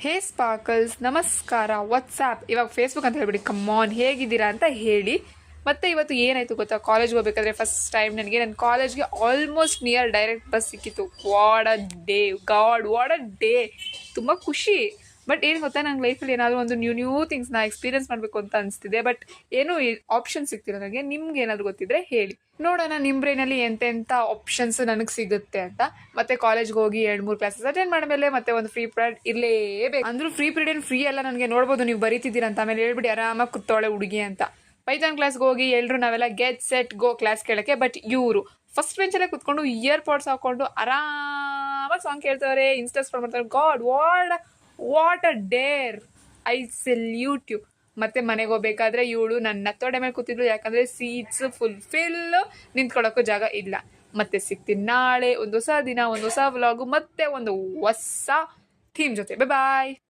ಹೇ sparkles, ನಮಸ್ಕಾರ. WhatsApp ಇವಾಗ Facebook ಅಂತ ಹೇಳ್ಬಿಡಿ. ಕಮ್ಮಾನ್, ಹೇಗಿದ್ದೀರಾ ಅಂತ ಹೇಳಿ. ಮತ್ತೆ ಇವತ್ತು ಏನಾಯ್ತು ಗೊತ್ತಾ, ಕಾಲೇಜ್ಗೆ ಹೋಗ್ಬೇಕಾದ್ರೆ ಫಸ್ಟ್ ಟೈಮ್ ನನ್ನ ಕಾಲೇಜ್ಗೆ ಆಲ್ಮೋಸ್ಟ್ ನಿಯರ್ ಡೈರೆಕ್ಟ್ ಬಸ್ ಸಿಕ್ಕಿತ್ತು. What a day god, what a day. ತುಂಬ ಖುಷಿ. ಬಟ್ ಏನು ಗೊತ್ತಾ, ನಂಗೆ ಲೈಫಲ್ಲಿ ಏನಾದರೂ ಒಂದು ನ್ಯೂ ಥಿಂಗ್ಸ್ನ ಎಕ್ಸ್ಪೀರಿಯನ್ಸ್ ಮಾಡಬೇಕು ಅಂತ ಅನಿಸ್ತಿದೆ. ಬಟ್ ಏನೂ ಆಪ್ಷನ್ ಸಿಗ್ತಿಲ್ಲ ನನಗೆ. ನಿಮ್ಗೆ ಏನಾದರೂ ಗೊತ್ತಿದ್ರೆ ಹೇಳಿ ನೋಡೋಣ, ನಿಮ್ಮ ಬ್ರೈನಲ್ಲಿ ಎಂತೆಂಥ ಆಪ್ಷನ್ಸ್ ನನಗೆ ಸಿಗುತ್ತೆ ಅಂತ. ಮತ್ತೆ ಕಾಲೇಜ್ಗೆ ಹೋಗಿ 2-3 ಕ್ಲಾಸಸ್ ಅಟೆಂಡ್ ಮಾಡಿದ್ಮೇಲೆ ಮತ್ತೆ ಒಂದು ಫ್ರೀ ಪೀರಿಯಡ್ ಇರಲೇಬೇಕು. ಅಂದ್ರೂ ಫ್ರೀ ಪೀರಿಯಡ್ ಏನು ಫ್ರೀ ಅಲ್ಲ, ನನಗೆ ನೋಡ್ಬೋದು ನೀವು ಬರೀತಿದ್ದೀರಾ ಅಂತ. ಆಮೇಲೆ ಹೇಳ್ಬಿಡಿ ಆರಾಮಾಗಿ ಕೂತೋಳೆ ಹುಡುಗಿ ಅಂತ. ಪೈಥಾನ್ ಕ್ಲಾಸ್ಗೆ ಹೋಗಿ ಎಲ್ಲರೂ ನಾವೆಲ್ಲ ಗೆಟ್ ಸೆಟ್ ಗೋ ಕ್ಲಾಸ್ ಕೇಳೋಕ್ಕೆ. ಬಟ್ ಇವರು ಫಸ್ಟ್ ಬೆಂಚಲ್ಲೇ ಕೂತ್ಕೊಂಡು ಇಯರ್ಪಾಡ್ಸ್ ಹಾಕೊಂಡು ಆರಾಮಾಗಿ ಸಾಂಗ್ ಕೇಳ್ತವ್ರೆ, ಇನ್ಸ್ಟಾ ಸ್ಕ್ರಾಲ್ ಮಾಡ್ತಾರೆ. God, what a dare. I salute you. ಮತ್ತೆ ಮನೆಗೆ ಹೋಗ್ಬೇಕಾದ್ರೆ ಇವಳು ನನ್ನ ತೊಡೆ ಮೇಲೆ ಕೂತಿದ್ಲು, ಯಾಕಂದ್ರೆ ಸೀಟ್ಸ್ ಫುಲ್ ನಿಂತ್ಕೊಳ್ಳೋಕ್ಕೂ ಜಾಗ ಇಲ್ಲ. ಮತ್ತೆ ಸಿಗ್ತೀನಿ ನಾಳೆ ಒಂದು ಹೊಸ ದಿನ, ಒಂದು ಹೊಸ ವ್ಲಾಗು, ಮತ್ತೆ ಒಂದು ಹೊಸ ಥೀಮ್ ಜೊತೆ. ಬಾಯ್.